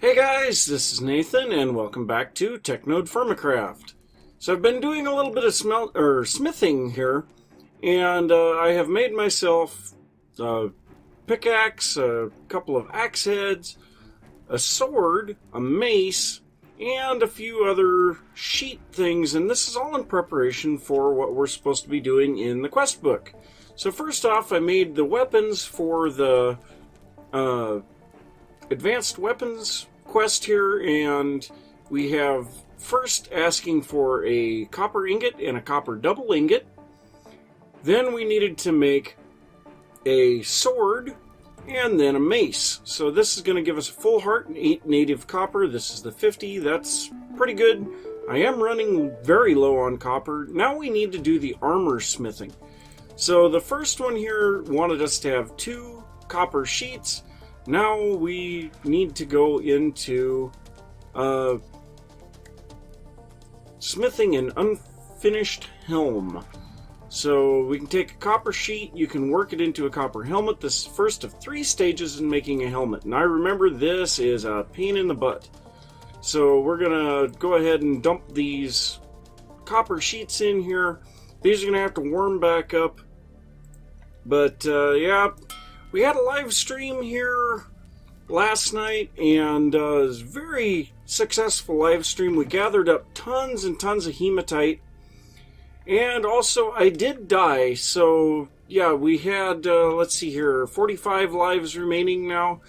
Hey guys, this is Nathan, and welcome back to TechNodeFirmaCraft. So I've been doing a little bit of smithing here, and I have made myself a pickaxe, a couple of axe heads, a sword, a mace, and a few other sheet things, and this is all in preparation for what we're supposed to be doing in the quest book. So first off, I made the weapons for the advanced weapons quest here, and we have first asking for a copper ingot and a copper double ingot. Then we needed to make a sword and then a mace. So this is going to give us a full heart and 8 native copper. This is the 50. That's pretty good. I am running very low on copper. Now we need to do the armor smithing. So the first one here wanted us to have 2 copper sheets. Now we need to go into smithing an unfinished helm. So we can take a copper sheet, you can work it into a copper helmet. This is the first of 3 stages in making a helmet. And I remember this is a pain in the butt. So we're going to go ahead and dump these copper sheets in here. These are going to have to warm back up. But yeah. We had a live stream here last night, and it was a very successful live stream. We gathered up tons and tons of hematite, and also I did die, so yeah, we had, let's see here, 45 lives remaining now.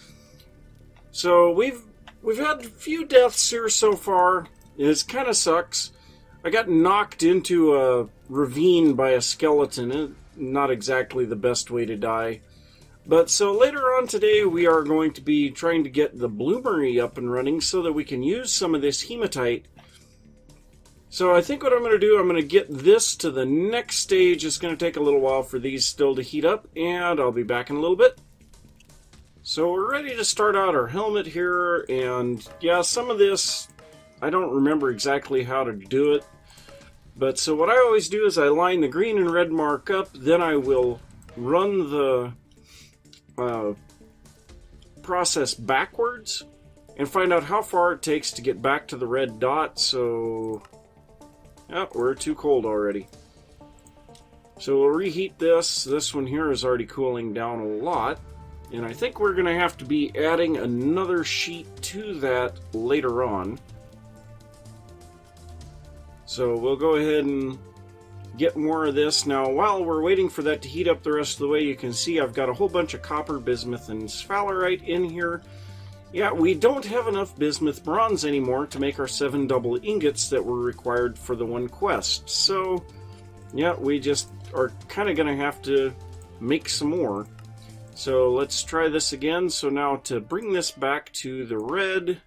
So we've had a few deaths here so far. It kind of sucks. I got knocked into a ravine by a skeleton. Not exactly the best way to die. But so later on today we are going to be trying to get the bloomery up and running so that we can use some of this hematite. So I think what I'm going to do, I'm going to get this to the next stage. It's going to take a little while for these still to heat up, and I'll be back in a little bit. So we're ready to start out our helmet here, and yeah, some of this, I don't remember exactly how to do it. But so what I always do is I line the green and red mark up, then I will run the process backwards and find out how far it takes to get back to the red dot. So oh, we're too cold already. So we'll reheat this. This one here is already cooling down a lot, and I think we're gonna have to be adding another sheet to that later on. So we'll go ahead and get more of this. Now, while we're waiting for that to heat up the rest of the way, you can see I've got a whole bunch of copper, bismuth, and sphalerite in here. Yeah, we don't have enough bismuth bronze anymore to make our 7 double ingots that were required for the one quest. So, yeah, we just are kind of going to have to make some more. So let's try this again. So now to bring this back to the red,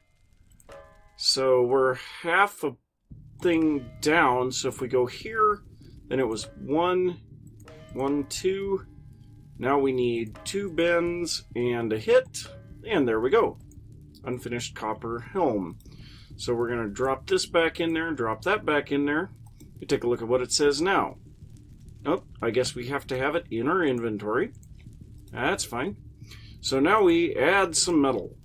so we're half a thing down. So if we go here, then it was 1, 1, 2. Now we need 2 bends and a hit. And there we go. Unfinished copper helm. So we're going to drop this back in there and drop that back in there. We take a look at what it says now. Oh, I guess we have to have it in our inventory. That's fine. So now we add some metal.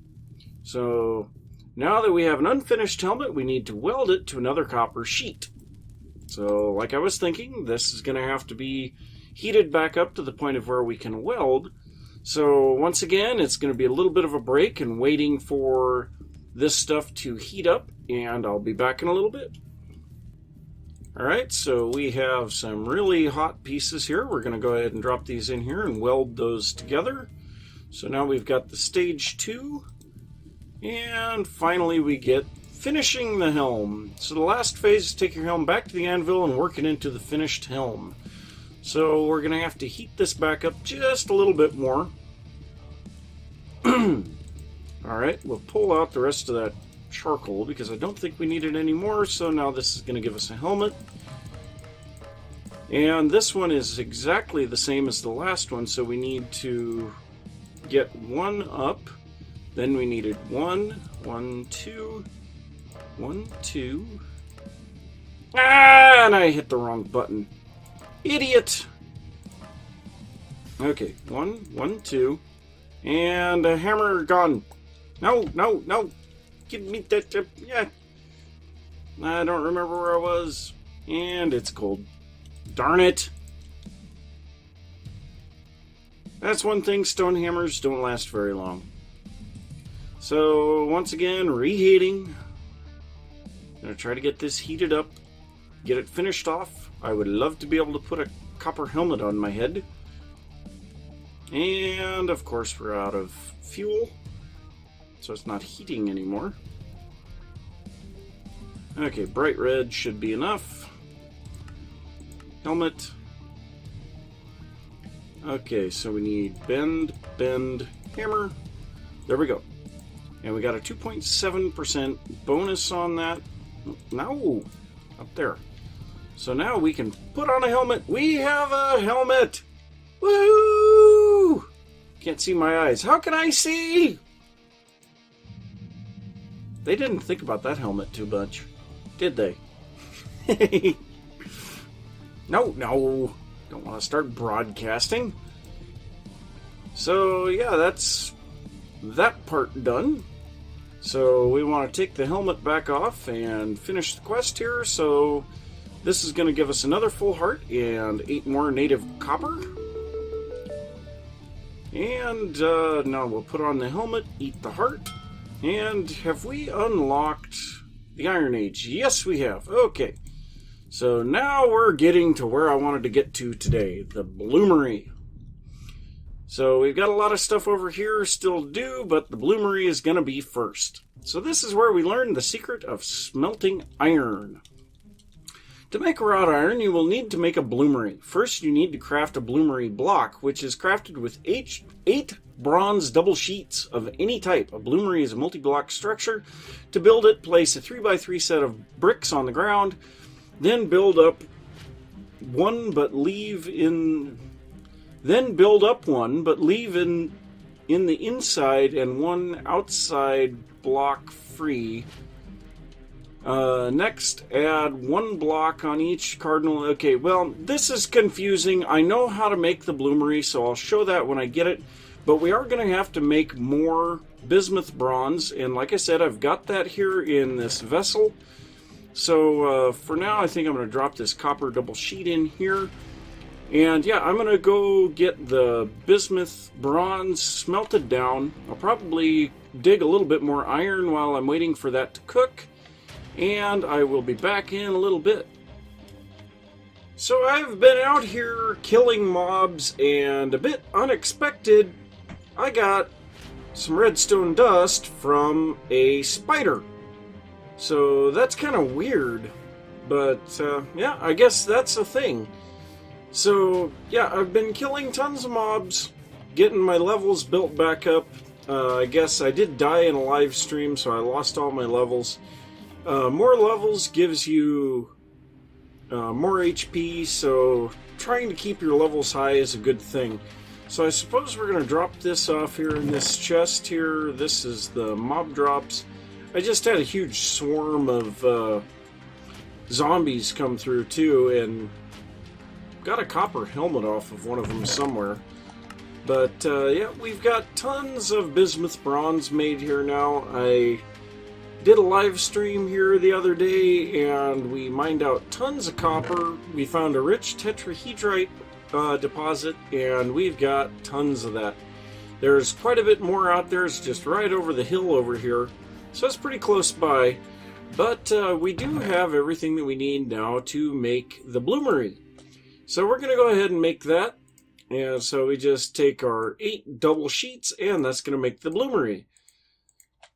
So now that we have an unfinished helmet, we need to weld it to another copper sheet. So, like I was thinking, this is going to have to be heated back up to the point of where we can weld. So, once again, it's going to be a little bit of a break and waiting for this stuff to heat up, and I'll be back in a little bit. Alright, so we have some really hot pieces here. We're going to go ahead and drop these in here and weld those together. So now we've got the stage 2, and finally we get finishing the helm. So the last phase is take your helm back to the anvil and work it into the finished helm. So we're going to have to heat this back up just a little bit more. Alright, we'll pull out the rest of that charcoal because I don't think we need it anymore. So now this is going to give us a helmet. And this one is exactly the same as the last one, so we need to get 1 up. Then we needed 1, 1, 2... 1, 2. Ah, and I hit the wrong button. Idiot! Okay, 1, 1, 2. And a hammer gone. No, no, no. Give me that. Yeah. I don't remember where I was. And it's cold. Darn it. That's one thing, stone hammers don't last very long. So, once again, reheating. Gonna try to get this heated up. Get it finished off. I would love to be able to put a copper helmet on my head. And, of course, we're out of fuel. So it's not heating anymore. Okay, bright red should be enough. Helmet. Okay, so we need bend, hammer. There we go. And we got a 2.7% bonus on that. No, up there. So now we can put on a helmet. We have a helmet! Woohoo! Can't see my eyes. How can I see? They didn't think about that helmet too much, did they? No. Don't want to start broadcasting. So, yeah, that's that part done. So, we want to take the helmet back off and finish the quest here. So, this is going to give us another full heart and 8 more native copper. And now we'll put on the helmet, eat the heart. And have we unlocked the Iron Age? Yes, we have. Okay. So now we're getting to where I wanted to get to today, the bloomery. So we've got a lot of stuff over here still to do, but the bloomery is going to be first. So this is where we learn the secret of smelting iron. To make wrought iron, you will need to make a bloomery. First, you need to craft a bloomery block, which is crafted with 8 bronze double sheets of any type. A bloomery is a multi-block structure. To build it, place a 3x3 set of bricks on the ground. Then build up one, but leave in. Then build up one, but leave in the inside and one outside block free. Next, add 1 block on each cardinal. Okay, well, this is confusing. I know how to make the bloomery, so I'll show that when I get it. But we are going to have to make more bismuth bronze, and like I said, I've got that here in this vessel. So for now, I think I'm going to drop this copper double sheet in here. And yeah, I'm going to go get the bismuth bronze smelted down. I'll probably dig a little bit more iron while I'm waiting for that to cook. And I will be back in a little bit. So I've been out here killing mobs, and a bit unexpected, I got some redstone dust from a spider. So that's kind of weird, but yeah, I guess that's a thing. So yeah, I've been killing tons of mobs, getting my levels built back up. I guess I did die in a live stream, so I lost all my levels. More levels gives you more HP, so trying to keep your levels high is a good thing. So I suppose we're going to drop this off here in this chest here. This is the mob drops. I just had a huge swarm of zombies come through too, and got a copper helmet off of one of them somewhere. But yeah, we've got tons of bismuth bronze made here now. I did a live stream here the other day, and we mined out tons of copper. We found a rich tetrahedrite deposit, and we've got tons of that. There's quite a bit more out there. It's just right over the hill over here, so it's pretty close by. But we do have everything that we need now to make the bloomery. So we're going to go ahead and make that. And so we just take our 8 double sheets, and that's going to make the bloomery.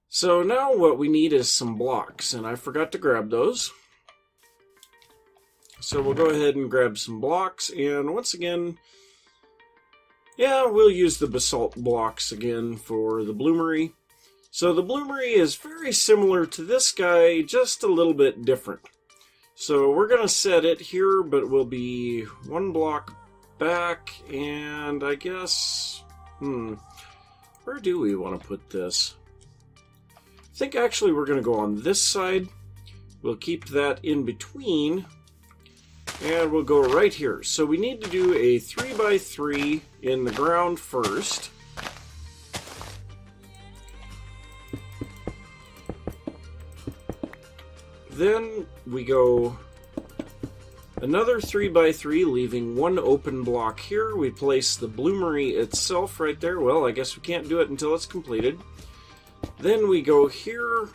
So now what we need is some blocks, and I forgot to grab those. So we'll go ahead and grab some blocks, and once again, yeah, we'll use the basalt blocks again for the bloomery. So the bloomery is very similar to this guy, just a little bit different. So we're going to set it here, but we'll be 1 block back, and I guess, where do we want to put this? I think actually we're going to go on this side. We'll keep that in between, and we'll go right here. So we need to do a 3x3 in the ground first. then we go another 3x3, leaving one open block here. We place the bloomery itself right there. Well, I guess we can't do it until it's completed. Then we go here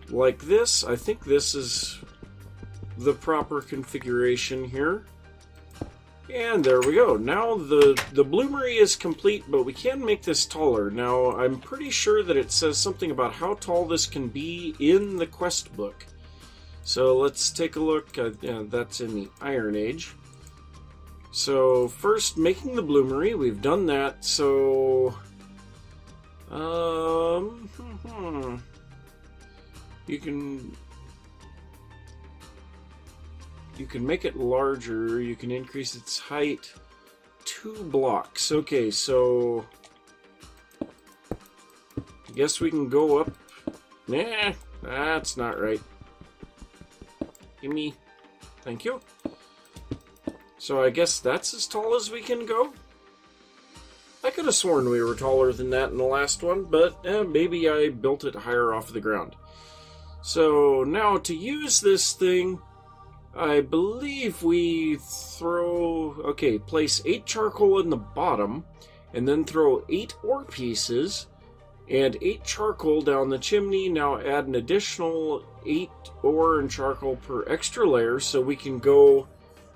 like this. I think this is the proper configuration here. And there we go. Now the bloomery is complete, but we can make this taller. Now, I'm pretty sure that it says something about how tall this can be in the quest book. So let's take a look. That's in the Iron Age. So first, making the bloomery. We've done that. So you can make it larger. You can increase its height 2 blocks. Okay, so I guess we can go up. Nah, that's not right. Gimme. Thank you. So I guess that's as tall as we can go. I could have sworn we were taller than that in the last one, but maybe I built it higher off the ground. So now to use this thing, I believe we place 8 charcoal in the bottom, and then throw 8 ore pieces and 8 charcoal down the chimney. Now add an additional 8 ore and charcoal per extra layer, so we can go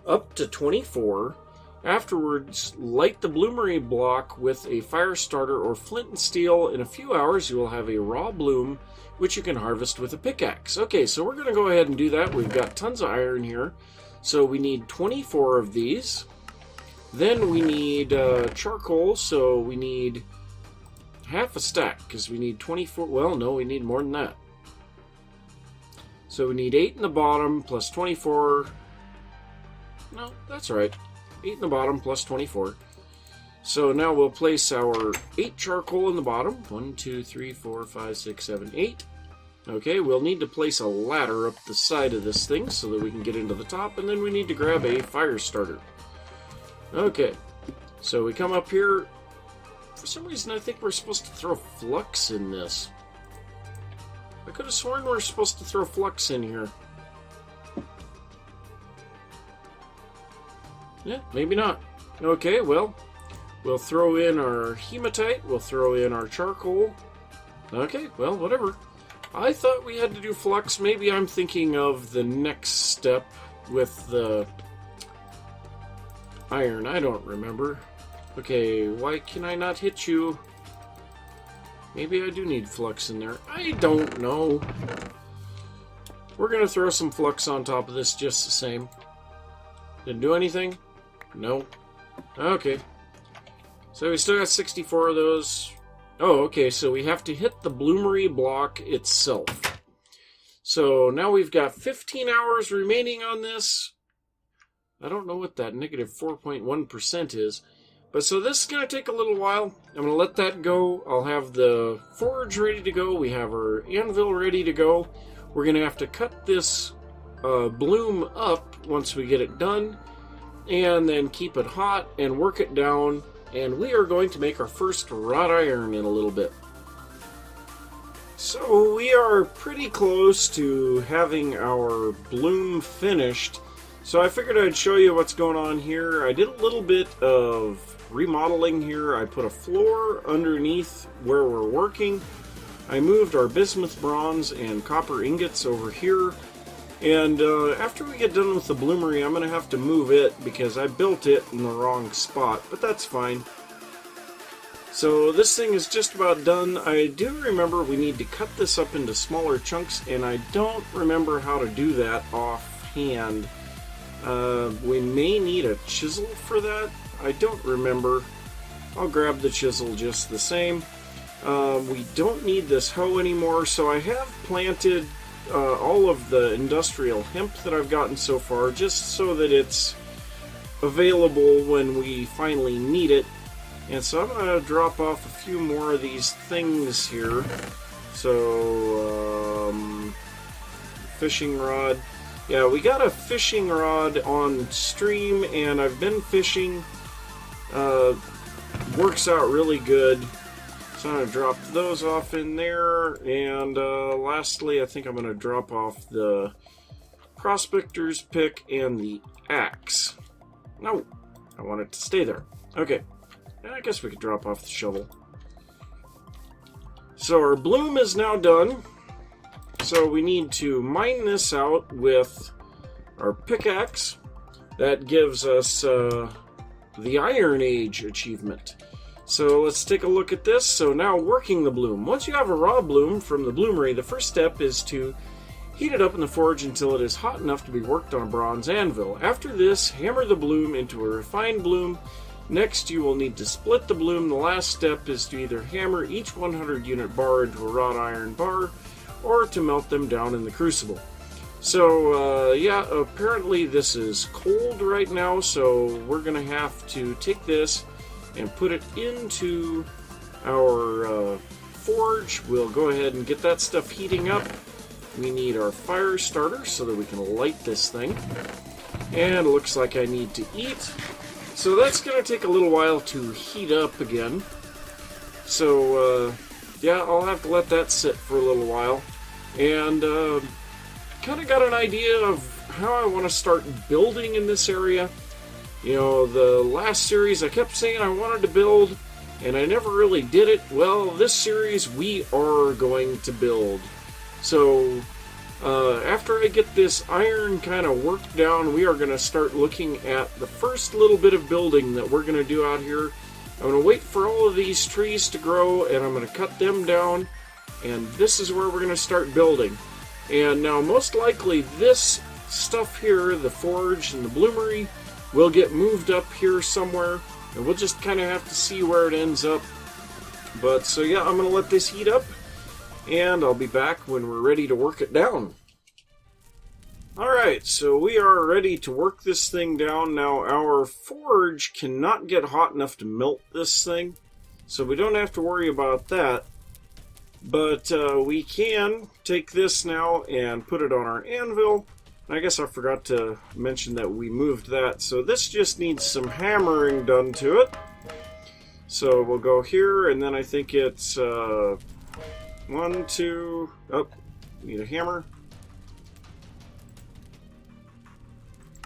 up to 24. Afterwards, light the bloomery block with a fire starter or flint and steel. In a few hours, you will have a raw bloom, which you can harvest with a pickaxe. Okay, so we're going to go ahead and do that. We've got tons of iron here. So we need 24 of these. Then we need charcoal, so we need half a stack, because we need 24. Well, no, we need more than that. So we need 8 in the bottom plus 24. No, that's right. 8 in the bottom plus 24. So now we'll place our 8 charcoal in the bottom. 1, 2, 3, 4, 5, 6, 7, 8. Okay, we'll need to place a ladder up the side of this thing so that we can get into the top, and then we need to grab a fire starter. Okay, so we come up here. For some reason, I think we're supposed to throw flux in this. I could have sworn we're supposed to throw flux in here. Yeah, maybe not. Okay, well, we'll throw in our hematite, we'll throw in our charcoal. Okay, well, whatever. I thought we had to do flux. Maybe I'm thinking of the next step with the iron. I don't remember. Okay, why can I not hit you? Maybe I do need flux in there. I don't know. We're going to throw some flux on top of this just the same. Didn't do anything? No. Okay. So we still got 64 of those. Oh, okay, so we have to hit the bloomery block itself. So now we've got 15 hours remaining on this. I don't know what that negative 4.1% is. But so this is going to take a little while. I'm going to let that go. I'll have the forge ready to go. We have our anvil ready to go. We're going to have to cut this bloom up once we get it done. And then keep it hot and work it down. And we are going to make our first wrought iron in a little bit. So we are pretty close to having our bloom finished. So I figured I'd show you what's going on here. I did a little bit of remodeling here. I put a floor underneath where we're working. I moved our bismuth bronze and copper ingots over here. And after we get done with the bloomery, I'm going to have to move it because I built it in the wrong spot, but that's fine. So this thing is just about done. I do remember we need to cut this up into smaller chunks, and I don't remember how to do that offhand. We may need a chisel for that. I don't remember. I'll grab the chisel just the same. We don't need this hoe anymore, so I have planted all of the industrial hemp that I've gotten so far, just so that it's available when we finally need it. And so I'm going to drop off a few more of these things here. So, fishing rod. Yeah, we got a fishing rod on stream, and I've been fishing. Works out really good. So I'm going to drop those off in there, and lastly I think I'm going to drop off the prospector's pick and the axe. No, I want it to stay there. Okay, I guess we could drop off the shovel. So our bloom is now done. So we need to mine this out with our pickaxe. That gives us the Iron Age achievement. So let's take a look at this. So now working the bloom. Once you have a raw bloom from the bloomery, the first step is to heat it up in the forge until it is hot enough to be worked on a bronze anvil. After this, hammer the bloom into a refined bloom. Next, you will need to split the bloom. The last step is to either hammer each 100 unit bar into a wrought iron bar, or to melt them down in the crucible. So, yeah, apparently this is cold right now, so we're going to have to take this and put it into our forge. We'll go ahead and get that stuff heating up. We need our fire starter so that we can light this thing. And it looks like I need to eat. So that's going to take a little while to heat up again. So, yeah, I'll have to let that sit for a little while. And kind of got an idea of how I want to start building in this area. You know, the last series I kept saying I wanted to build, and I never really did it. Well, this series we are going to build. So, after I get this iron kind of worked down, we are going to start looking at the first little bit of building that we're going to do out here. I'm going to wait for all of these trees to grow, and I'm going to cut them down, and this is where we're going to start building. And now, most likely, this stuff here, the forge and the bloomery, will get moved up here somewhere, and we'll just kind of have to see where it ends up. But, so yeah, I'm going to let this heat up, and I'll be back when we're ready to work it down. Alright, so we are ready to work this thing down. Now, our forge cannot get hot enough to melt this thing, so we don't have to worry about that. But we can take this now and put it on our anvil. I guess I forgot to mention that we moved that, so this just needs some hammering done to it. So we'll go here, and then I think it's 1, 2, need a hammer.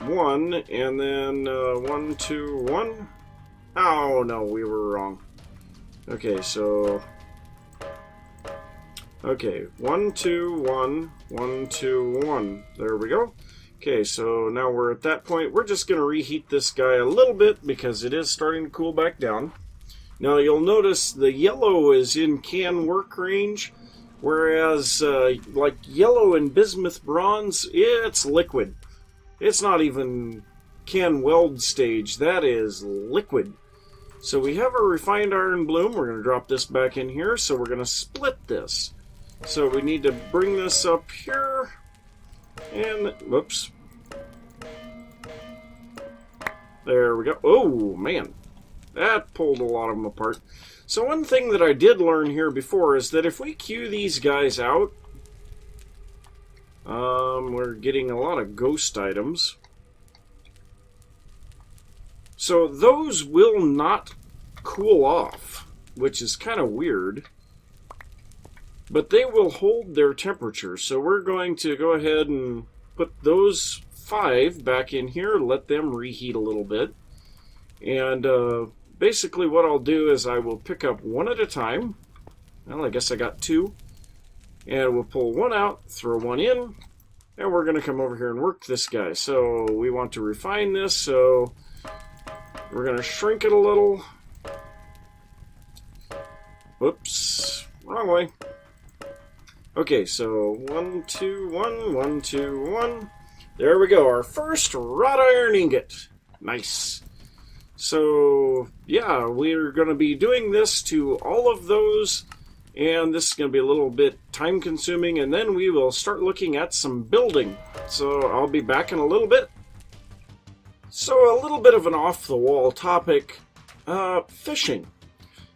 1, and then 1, 2, 1. Oh no, we were wrong. Okay, so okay, 1, 2, 1, 1, 2, 1. There we go. Okay, so now we're at that point. We're just going to reheat this guy a little bit because it is starting to cool back down. Now you'll notice the yellow is in can work range, whereas like yellow and bismuth bronze, it's liquid. It's not even can weld stage. That is liquid. So we have our refined iron bloom. We're going to drop this back in here. So we're going to split this. So we need to bring this up here. And, whoops. There we go. Oh, man. That pulled a lot of them apart. So one thing that I did learn here before is that if we queue these guys out, we're getting a lot of ghost items. So those will not cool off, which is kind of weird. But they will hold their temperature. So we're going to go ahead and put those 5 back in here, let them reheat a little bit. And basically what I'll do is I will pick up one at a time. Well, I guess I got 2. And we'll pull one out, throw one in, and we're going to come over here and work this guy. So we want to refine this, so we're going to shrink it a little. Whoops, wrong way. Okay, so 1, 2, 1, 1, 2, 1. There we go, our first wrought iron ingot. Nice. So, yeah, we're going to be doing this to all of those, and this is going to be a little bit time-consuming, and then we will start looking at some building. So, I'll be back in a little bit. So, a little bit of an off-the-wall topic, fishing.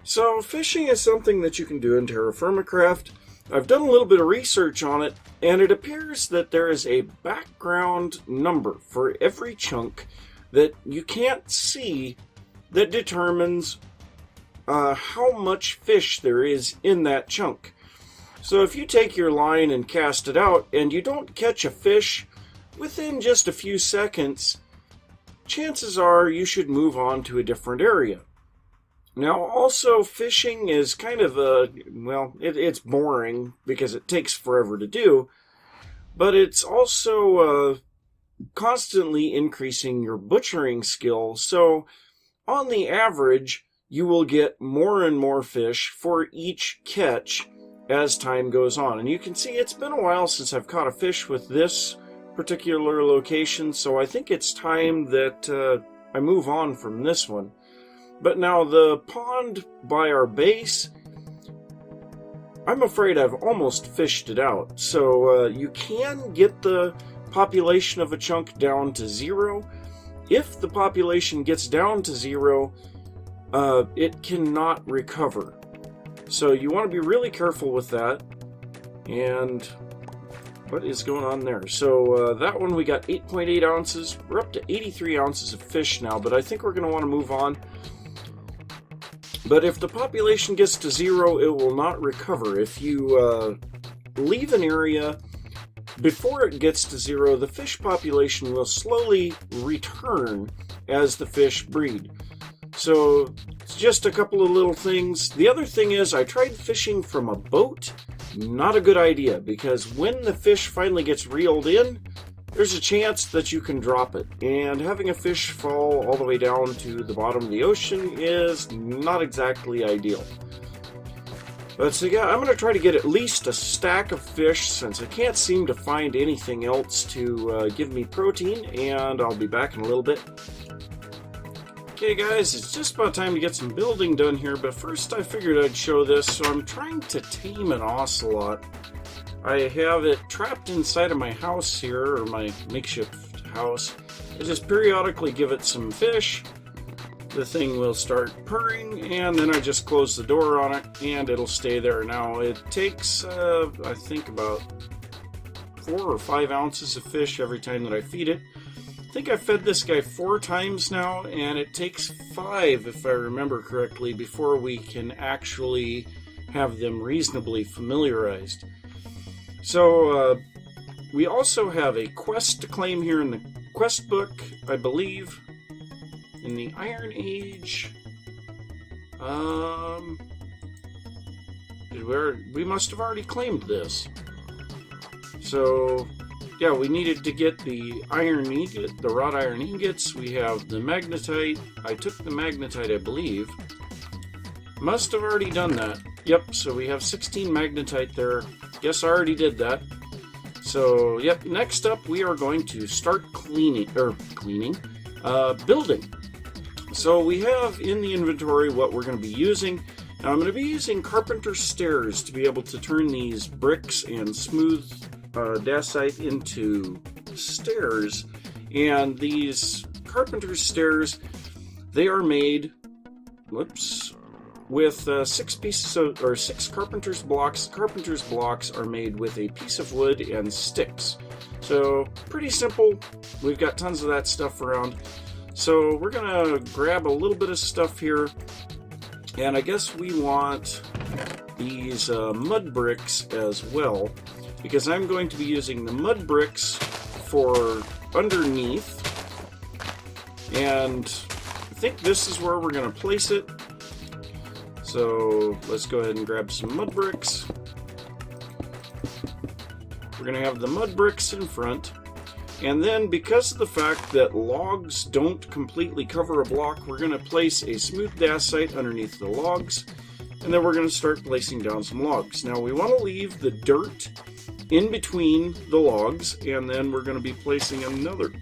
So, fishing is something that you can do in TerraFirmaCraft. I've done a little bit of research on it, and it appears that there is a background number for every chunk that you can't see that determines how much fish there is in that chunk. So if you take your line and cast it out and you don't catch a fish within just a few seconds, chances are you should move on to a different area. Now, also, fishing is kind of it's boring because it takes forever to do, but it's also constantly increasing your butchering skill. So, on the average, you will get more and more fish for each catch as time goes on. And you can see it's been a while since I've caught a fish with this particular location, so I think it's time that I move on from this one. But now the pond by our base, I'm afraid I've almost fished it out. So you can get the population of a chunk down to 0. If the population gets down to 0, it cannot recover. So you want to be really careful with that. And what is going on there? So that one we got 8.8 ounces. We're up to 83 ounces of fish now, but I think we're going to want to move on. But if the population gets to 0, it will not recover. If you leave an area before it gets to 0, the fish population will slowly return as the fish breed. So it's just a couple of little things. The other thing is I tried fishing from a boat. Not a good idea, because when the fish finally gets reeled in, there's a chance that you can drop it. And having a fish fall all the way down to the bottom of the ocean is not exactly ideal. But so yeah, I'm going to try to get at least a stack of fish, since I can't seem to find anything else to give me protein, and I'll be back in a little bit. Okay guys, it's just about time to get some building done here, but first I figured I'd show this. So I'm trying to tame an ocelot. I have it trapped inside of my house here, or my makeshift house. I just periodically give it some fish. The thing will start purring, and then I just close the door on it, and it'll stay there. Now, it takes, I think, about 4 or 5 ounces of fish every time that I feed it. I think I've fed this guy 4 times now, and it takes 5, if I remember correctly, before we can actually have them reasonably familiarized. So, we also have a quest to claim here in the quest book, I believe. In the Iron Age, we must have already claimed this. So, yeah, we needed to get the iron ingot, the wrought iron ingots. We have the magnetite. I took the magnetite, I believe. Must have already done that. Yep, so we have 16 magnetite there. Guess I already did that. So, yep, next up we are going to start building. So we have in the inventory what we're going to be using. Now I'm going to be using carpenter stairs to be able to turn these bricks and smooth dacite into stairs. And these carpenter stairs, they are made, with 6 carpenter's blocks. Carpenter's blocks are made with a piece of wood and sticks. So pretty simple. We've got tons of that stuff around. So we're going to grab a little bit of stuff here, and I guess we want these mud bricks as well, because I'm going to be using the mud bricks for underneath, and I think this is where we're going to place it. So let's go ahead and grab some mud bricks. We're going to have the mud bricks in front. And then, because of the fact that logs don't completely cover a block, we're going to place a smooth dacite underneath the logs, and then we're going to start placing down some logs. Now, we want to leave the dirt in between the logs, and then we're going to be placing another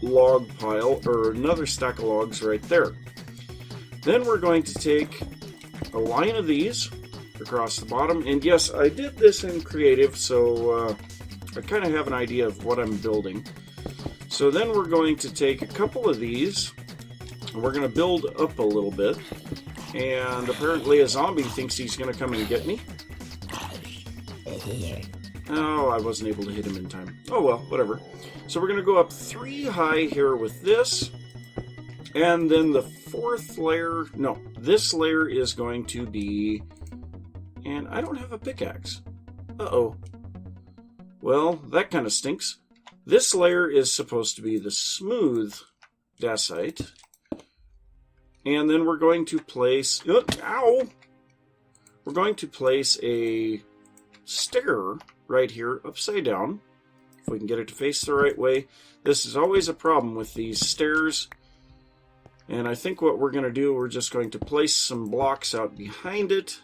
log pile, or another stack of logs right there. Then we're going to take a line of these across the bottom, and yes, I did this in creative, so I kind of have an idea of what I'm building. So then we're going to take a couple of these, and we're going to build up a little bit. And apparently a zombie thinks he's going to come and get me. Oh, I wasn't able to hit him in time. Oh well, whatever. So we're going to go up 3 high here with this. And then the fourth layer, no, this layer is going to be, and I don't have a pickaxe. Uh-oh. Well, that kind of stinks. This layer is supposed to be the smooth dacite. And then we're going to place, ow! We're going to place a stair right here upside down. If we can get it to face the right way. This is always a problem with these stairs. And I think what we're going to do, we're just going to place some blocks out behind it.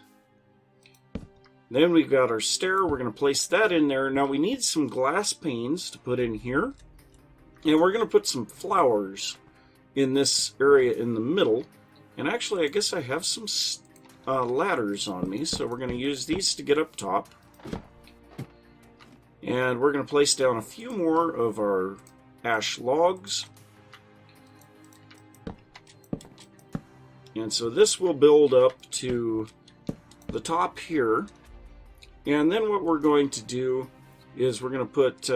Then we've got our stair. We're going to place that in there. Now we need some glass panes to put in here. And we're going to put some flowers in this area in the middle. And actually, I guess I have some ladders on me. So we're going to use these to get up top. And we're going to place down a few more of our ash logs. And so this will build up to the top here. And then what we're going to do is we're going to put,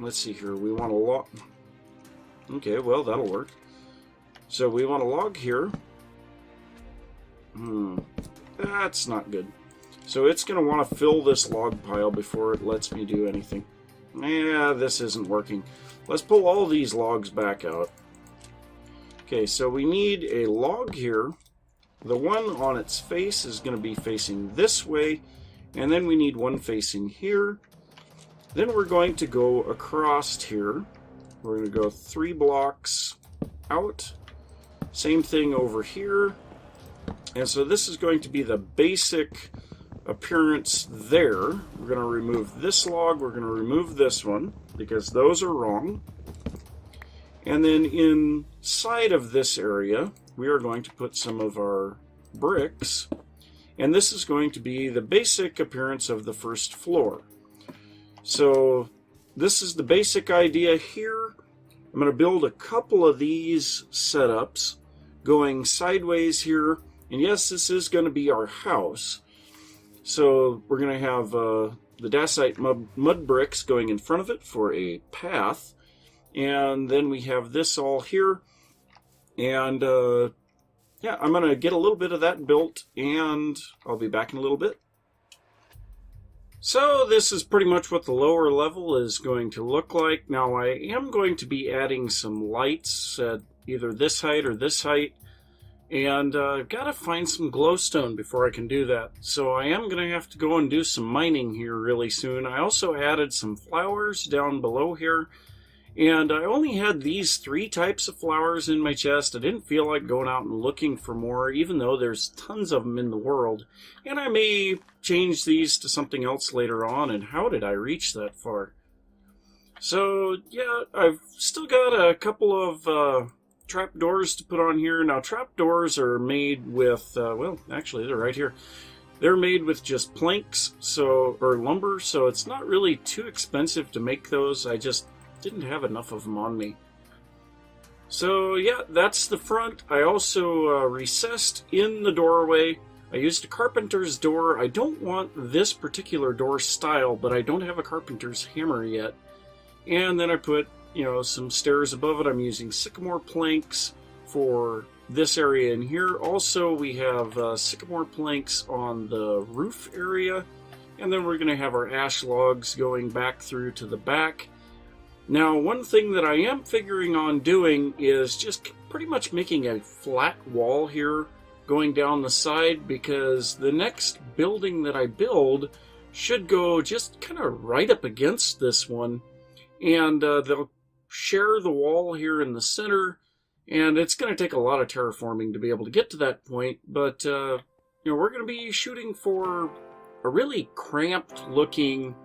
let's see here, we want a log. Okay, well, that'll work. So we want a log here. That's not good. So it's going to want to fill this log pile before it lets me do anything. Yeah, this isn't working. Let's pull all these logs back out. Okay, so we need a log here. The one on its face is going to be facing this way, and then we need one facing here. Then we're going to go across here. We're going to go 3 blocks out. Same thing over here. And so this is going to be the basic appearance there. We're going to remove this log. We're going to remove this one because those are wrong. And then inside of this area, we are going to put some of our bricks. And this is going to be the basic appearance of the first floor. So this is the basic idea here. I'm going to build a couple of these setups going sideways here. And yes, this is going to be our house. So we're going to have the dacite mud bricks going in front of it for a path. And then we have this all here. And yeah, I'm going to get a little bit of that built, and I'll be back in a little bit. So this is pretty much what the lower level is going to look like. Now I am going to be adding some lights at either this height or this height. And I've got to find some glowstone before I can do that. So I am going to have to go and do some mining here really soon. I also added some flowers down below here. And I only had these 3 types of flowers in my chest. I didn't feel like going out and looking for more, even though there's tons of them in the world. And I may change these to something else later on. And how did I reach that far? So, yeah, I've still got a couple of trapdoors to put on here. Now, trapdoors are made with, well, actually, they're right here. They're made with just planks, or lumber, so it's not really too expensive to make those. I just didn't have enough of them on me. So yeah, that's the front. I also recessed in the doorway. I used a carpenter's door. I don't want this particular door style, but I don't have a carpenter's hammer yet. And then I put, some stairs above it. I'm using sycamore planks for this area in here. Also, we have sycamore planks on the roof area. And then we're going to have our ash logs going back through to the back. Now, one thing that I am figuring on doing is just pretty much making a flat wall here going down the side, because the next building that I build should go just kind of right up against this one. And they'll share the wall here in the center. And it's going to take a lot of terraforming to be able to get to that point. But, we're going to be shooting for a really cramped looking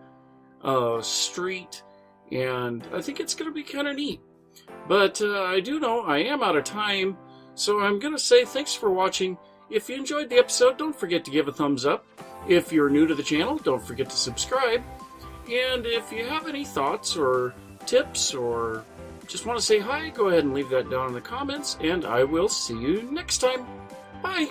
street. And I think it's going to be kind of neat. But I do know I am out of time, so I'm going to say thanks for watching. If you enjoyed the episode, don't forget to give a thumbs up. If you're new to the channel, don't forget to subscribe. And if you have any thoughts or tips or just want to say hi, go ahead and leave that down in the comments, and I will see you next time. Bye!